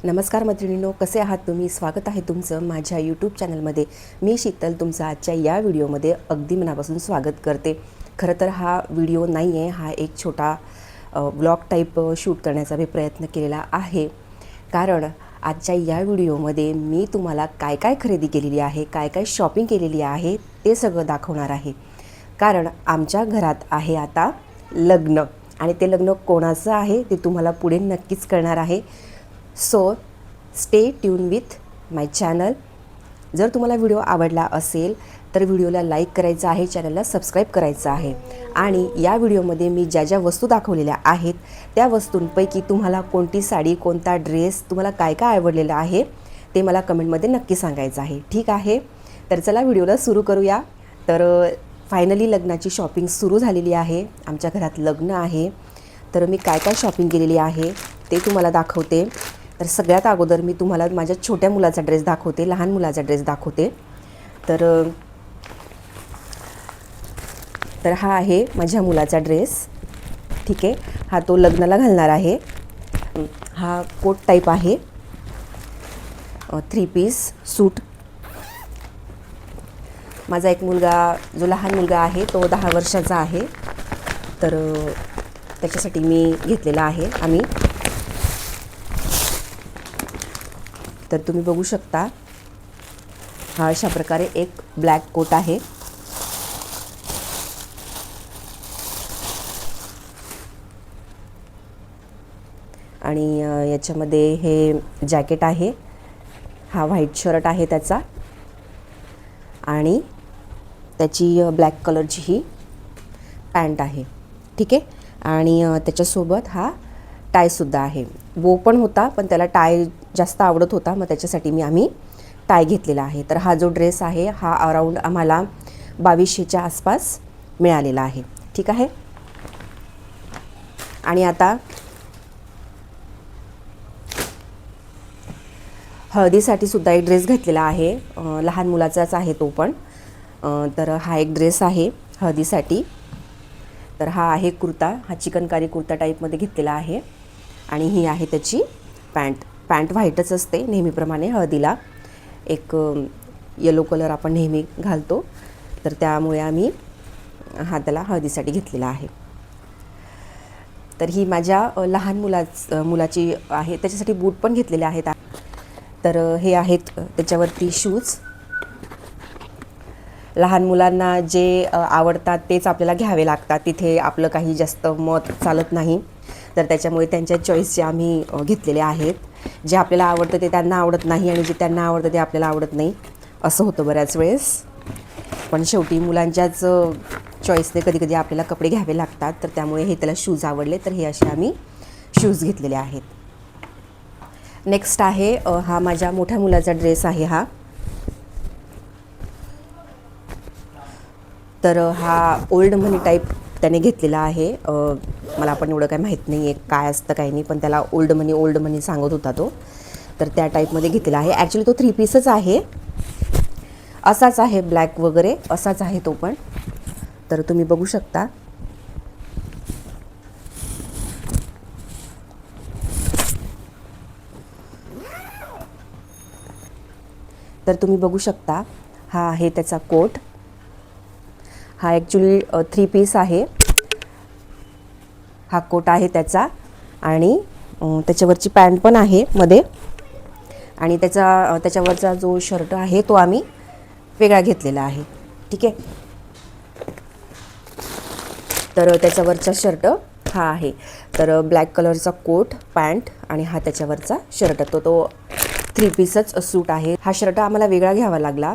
नमस्कार मैत्रिणींनो, कसे आहात तुम्ही? स्वागत आहे तुमचं माझ्या यूट्यूब चॅनलमध्ये. मी शीतल तुमचं आजच्या या व्हिडिओमध्ये अगदी मनापासून स्वागत करते. खरं तर हा व्हिडिओ नाही आहे, हा एक छोटा ब्लॉग टाईप शूट करण्याचा मी प्रयत्न केलेला आहे. कारण आजच्या या व्हिडिओमध्ये मी तुम्हाला काय काय खरेदी केलेली आहे, काय काय शॉपिंग केलेली आहे ते सगळं दाखवणार आहे. कारण आमच्या घरात आहे आता लग्न, आणि ते लग्न कोणाचं आहे ते तुम्हाला पुढे नक्कीच कळणार आहे. So stay tuned with my channel. जर तुम्हाला व्हिडिओ आवडला असेल तर व्हिडिओला लाईक करायचं आहे, चॅनलला सबस्क्राईब करायचं आहे. आणि या व्हिडिओमध्ये मी ज्या ज्या वस्तू दाखवलेल्या आहेत त्या वस्तूंपैकी तुम्हाला कोणती साडी, कोणता ड्रेस, तुम्हाला काय काय आवडलेलं आहे ते मला कमेंटमध्ये नक्की सांगायचं आहे. ठीक आहे, तर चला व्हिडिओला सुरू करूया. तर फायनली लग्नाची शॉपिंग सुरू झालेली आहे. आमच्या घरात लग्न आहे, तर मी काय काय शॉपिंग केलेली आहे ते तुम्हाला दाखवते. तर सगळ्यात अगोदर मी तुम्हाला माझ्या छोट्या मुलाचा ड्रेस दाखवते, लहान मुलाचा ड्रेस दाखवते. तर हा आहे माझ्या मुलाचा ड्रेस. ठीक आहे, हा तो लग्नाला घालणार आहे. हा कोट टाईप आहे, 3 पीस सूट. माझा एक मुलगा, जो लहान मुलगा आहे तो 10 वर्षाचा आहे, तर त्याच्यासाठी मी घेतलेला आहे आम्ही. तर तुम्ही बघू शकता, हा अशा प्रकारे एक ब्लॅक कोट आहे. आणि याच्यामध्ये हे जॅकेट आहे. हा व्हाईट शर्ट आहे त्याचा, आणि त्याची ब्लॅक कलरची ही पॅन्ट आहे. ठीक आहे, आणि त्याच्यासोबत हा टायसुद्धा आहे. बो पण होता, पण त्याला टाय जास्त आवडत होता, मग त्याच्यासाठी आम्ही टाय घेतलेला आहे. तर हा जो ड्रेस आहे हा अराऊंड आम्हाला 2200च्या आसपास मिळालेला आहे. ठीक आहे, आणि आता हळदीसाठी सुद्धा एक ड्रेस घेतलेला आहे. लहान मुलाचाच आहे तो पण. तर हा एक ड्रेस आहे हळदीसाठी. तर हा आहे कुर्ता, हा चिकनकारी कुर्ता टाईपमध्ये घेतलेला आहे. आणि ही आहे त्याची पॅन्ट व्हाईटच असते नेहमीप्रमाणे. हळदीला एक येलो कलर आपण नेहमी घालतो, तर त्यामुळे आम्ही हा त्याला हळदीसाठी घेतलेला आहे. तर ही माझ्या लहान मुलाची आहे, त्याच्यासाठी बूट पण घेतलेले आहेत. तर हे आहेत त्याच्यावरती शूज. लहान मुलांना जे आवडतात तेच आपल्याला घ्यावे लागतात, तिथे आपलं काही जास्त मत चालत नाही. तर त्याच्यामुळे त्यांच्या चॉईसचे आम्ही घेतलेले आहेत. जे आपल्याला आवडतं ते त्यांना आवडत नाही, आणि जे त्यांना आवडतं ते आपल्याला आवडत नाही, असं होतं बऱ्याच वेळेस. पण शेवटी मुलांच्याच चॉईसने कधी कधी आपल्याला कपडे घ्यावे लागतात. तर त्यामुळे हे त्याला शूज आवडले, तर हे असे आम्ही शूज घेतलेले आहेत. नेक्स्ट आहे हा माझ्या मोठ्या मुलाचा ड्रेस आहे हा. तर हा ओल्ड मनी टाईप त्याने घेतलेला आहे. मला पण एवढं काय माहीत नाही आहे काय असतं काही नाही, पण त्याला ओल्ड मनी सांगत होता तो. तर त्या टाईपमध्ये घेतलेला आहे. ॲक्च्युली तो 3 पीसच आहे, असाच आहे, ब्लॅक वगैरे असाच आहे तो पण. तर तुम्ही बघू शकता. हा आहे त्याचा कोट. हा ॲक्च्युली 3 पीस आहे. हा कोट आहे त्याचा, आणि त्याच्यावरची पॅन्ट पण आहे मध्ये. आणि त्याच्यावरचा जो शर्ट आहे तो आम्ही वेगळा घेतलेला आहे. ठीक आहे, तर त्याच्यावरचा शर्ट हा आहे. तर ब्लॅक कलरचा कोट, पॅन्ट, आणि हा त्याच्यावरचा शर्ट, तो 3 पीसच सूट आहे. हा शर्ट आम्हाला वेगळा घ्यावा लागला.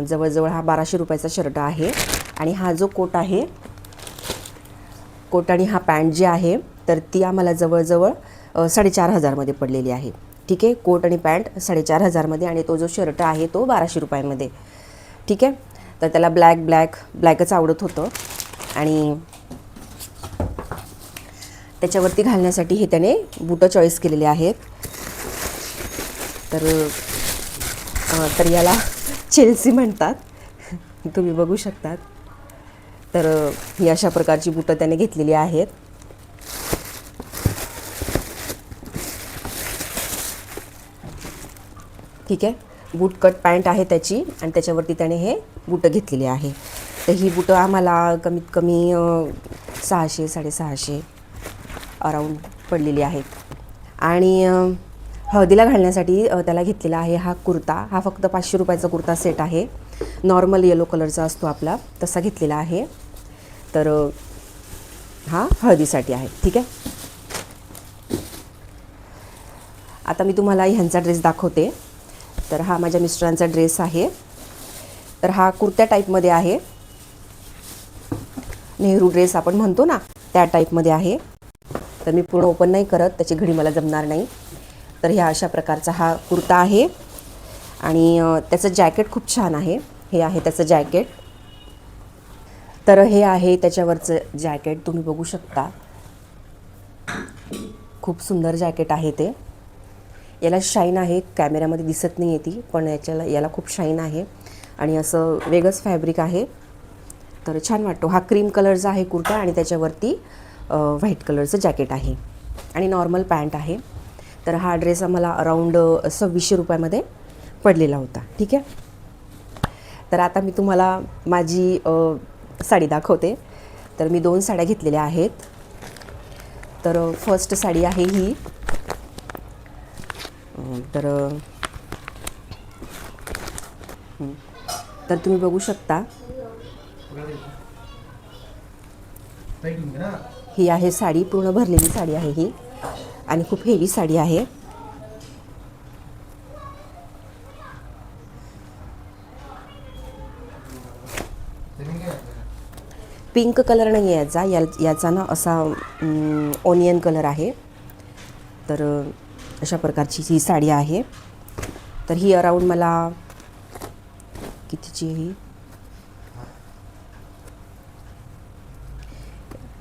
जवळजवळ हा 1200 रुपयाचा शर्ट आहे. आणि हा जो कोट आहे, कोट आणि हा पॅन्ट जी आहे, तर ती आम्हाला जवळजवळ 4500मध्ये पडलेली आहे. ठीक आहे, कोट आणि पॅन्ट 4500मध्ये, आणि तो जो शर्ट आहे तो 1200 रुपयांमध्ये. ठीक आहे, तर त्याला ब्लॅकच आवडत होतं. आणि त्याच्यावरती घालण्यासाठी हे त्याने बूटं चॉईस केलेले आहेत. तर याला चेल्सी म्हणतात, तुम्ही बघू शकतात. तर ही अशा प्रकारची बूटं त्याने घेतलेली आहेत. ठीक आहे. बूट कट पॅन्ट आहे त्याची आणि त्याच्यावरती त्याने हे बुटं घेतलेली आहे. तर ही बुटं आम्हाला कमीत कमी 600 650 अराऊंड पडलेली आहेत. आणि हळदीला घालण्यासाठी त्याला घेतलेला आहे हा कुर्ता. हा फक्त 500 रुपयाचा कुर्ता सेट आहे. नॉर्मल येलो कलरचा असतो आपला, तसा घेतलेला आहे. तर हा हळदीसाठी आहे. ठीक आहे. आता मी तुम्हाला ह्यांचा ड्रेस दाखवते. तर हा माझ्या मिस्टरांचा ड्रेस आहे. तर हा कुर्त्या टाईपमध्ये आहे, नेहरू ड्रेस आपण म्हणतो ना त्या टाईपमध्ये आहे. तर मी पूर्ण ओपन नाही करत, त्याची घडी मला जमणार नाही. तर ह्या अशा प्रकारचा हा कुर्ता आहे. आणि त्याचं जॅकेट खूप छान आहे. हे आहे त्याचं जॅकेट. तर हे आहे त्याच्यावरचं जॅकेट, तुम्ही बघू शकता. खूप सुंदर जॅकेट आहे ते. याला शाईन आहे, कॅमेऱ्यामध्ये दिसत नाही आहे ती, पण याला खूप शाईन आहे आणि असं वेगळंच फॅब्रिक आहे. तर छान वाटतो. हा क्रीम कलरचा आहे कुर्ता आणि त्याच्यावरती व्हाईट कलरचं जॅकेट आहे आणि नॉर्मल पॅन्ट आहे. तर हा ड्रेस आम्हाला अराऊंड 2600 रुपयामध्ये पडलेला होता. ठीक आहे. तर आता मी तुम्हाला माझी साडी दाखवते. तर मी 2 साड्या घेतलेल्या आहेत. तर फर्स्ट साडी आहे ही. तर तुम्ही बघू शकता, ही आहे साडी. पूर्ण भरलेली साडी आहे ही आणि खूप हेवी साडी आहे. पिंक कलर नाही आहे याचा ना असा ओनियन कलर आहे. तर अशा प्रकारची ही साडी आहे. तर ही अराऊंड मला कितीची ही,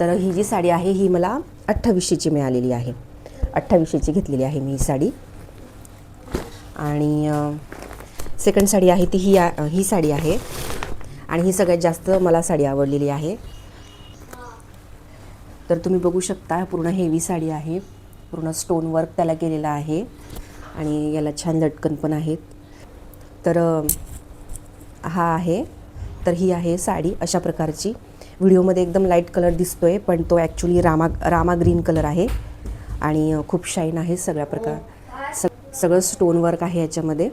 तर ही जी साडी आहे ही मला 2800ची मिळालेली आहे. 2800ची घेतलेली आहे मी ही साडी. आणि सेकंड साडी आहे ती ही साडी आहे आणि ही सगळ्यात जास्त मला साडी आवडलेली आहे. तर तुम्ही बघू शकता, पूर्ण हेवी साडी आहे. पूर्ण स्टोन वर्क त्याला केलेलं आहे आणि याला छान लटकन पण आहेत. तर हा आहे. तर ही आहे साडी अशा प्रकारची. व्हिडिओमध्ये एकदम लाईट कलर दिसतोय, पण तो ॲक्च्युली रामा ग्रीन कलर आहे आणि खूप शाईन आहे. सगळं स्टोन वर्क आहे याच्यामध्ये.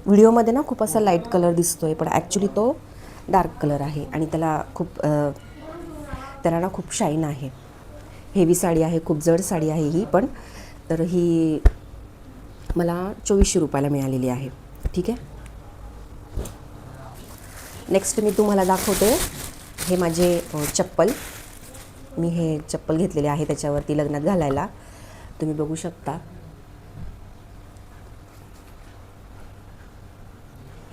व्हिडिओमध्ये ना खूप असा लाईट कलर दिसतोय, पण ॲक्च्युली तो डार्क कलर आहे आणि त्याला ना खूप शाईन आहे. हेवी साडी आहे, खूप जड साडी आहे ही पण. तर ही मला 2400 रुपयाला मिळालेली आहे. ठीक आहे. नेक्स्ट मी तुम्हाला दाखवते हे माझे चप्पल. मी हे चप्पल घेतलेले आहे त्याच्यावरती लग्नात घालायला. तुम्ही बघू शकता.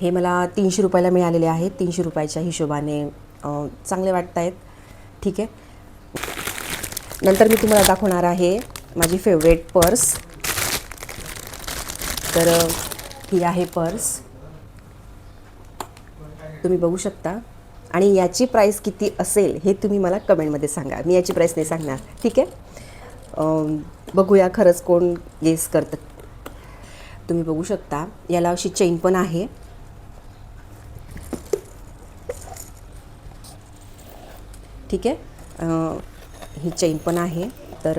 हे मला 300 रुपयाला मिळालेले आहेत. 300 रुपयाच्या हिशोबाने चांगले वाटत आहेत. ठीक आहे. नंतर मी तुम्हाला दाखवणार आहे माझी फेवरेट पर्स. तर ही आहे पर्स, तुम्ही बघू शकता. आणि याची प्राईस किती असेल हे तुम्ही मला कमेंटमध्ये सांगा. मी याची प्राईस नाही सांगणार. ठीक आहे. बघूया खरंच कोण गेस करतं. तुम्ही बघू शकता, याला अशी चेन पण आहे. ठीक आहे. ही चेन पण आहे. तर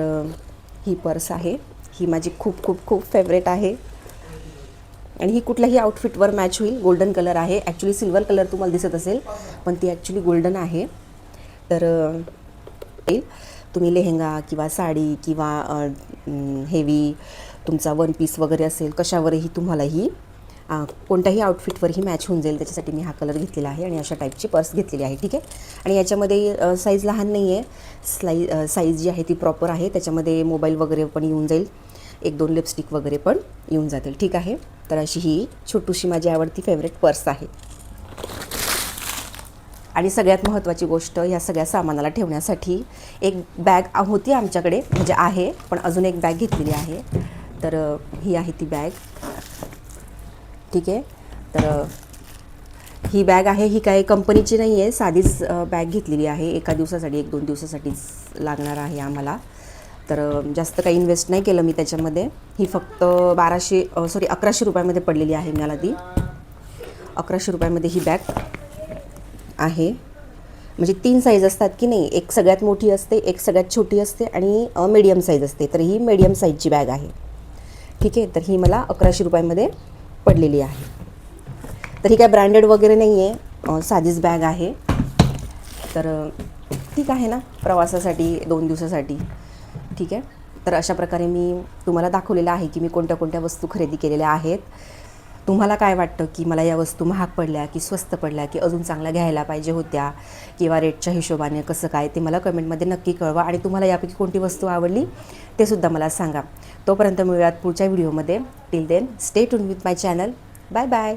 ही पर्स आहे. ही माझी खूप खूप खूप फेवरेट आहे आणि ही कुठल्याही आउटफिटवर मॅच होईल. गोल्डन कलर आहे. ॲक्च्युली सिल्वर कलर तुम्हाला दिसत असेल, पण ती ॲक्च्युली गोल्डन आहे. तर तुम्ही लेहेंगा किंवा साडी किंवा हेवी तुमचा वन पीस वगैरे असेल, कशावरही तुम्हाला ही कोणत्याही आउटफिटवरही मॅच होऊन जाईल. त्याच्यासाठी मी हा कलर घेतलेला आहे आणि अशा टाईपची पर्स घेतलेली आहे. ठीक आहे. आणि याच्यामध्ये साईज लहान नाही आहे. साईज जी आहे ती प्रॉपर आहे. त्याच्यामध्ये मोबाईल वगैरे पण येऊन जाईल, 1-2 लिपस्टिक वगैरे पण येऊन जातील. ठीक आहे. तर अशी ही छोटीशी माझी आवडती फेवरेट पर्स आहे. आणि सगळ्यात महत्त्वाची गोष्ट, ह्या सगळ्या सामानाला ठेवण्यासाठी एक बॅग होती आमच्याकडे, म्हणजे आहे, पण अजून एक बॅग घेतलेली आहे. तर ही आहे ती बॅग. ठीक आहे. तर ही बॅग आहे, ही काही कंपनीची नाही आहे, साधीच बॅग घेतलेली आहे. एका दिवसासाठी 1-2 दिवसासाठीच लागणार आहे आम्हाला. तर जास्त काही इन्व्हेस्ट नाही केलं मी त्याच्यामध्ये. ही फक्त 1100 रुपयामध्ये पडलेली आहे मला ती. 1100 रुपयामध्ये ही बॅग आहे. म्हणजे 3 साईज असतात की नाही, एक सगळ्यात मोठी असते, एक सगळ्यात छोटी असते आणि मीडियम साईज असते. तर ही मीडियम साईजची बॅग आहे. ठीक आहे, तर ही मला 1100 रुपयामध्ये पडलेली आहे. तर ही काय ब्रँडेड वगैरे नाही आहे, साधीच बॅग आहे. तर ठीक आहे ना, प्रवासासाठी 2 दिवसासाठी. ठीक आहे, तर अशा प्रकारे मी तुम्हाला दाखवलेलं आहे की मी कोणत्या कोणत्या वस्तू खरेदी केलेल्या आहेत. तुम्हाला काय वाटतं की मला या वस्तू महाग पडल्या की स्वस्त पडल्या की अजून चांगल्या घ्यायला पाहिजे होत्या किंवा रेटच्या हिशोबाने कसं काय, ते मला कमेंटमध्ये नक्की कळवा. आणि तुम्हाला यापैकी कोणती वस्तू आवडली ते सुद्धा मला सांगा. तोपर्यंत मिळूयात पुढच्या व्हिडिओमध्ये. Till then stay tuned with my channel. Bye bye.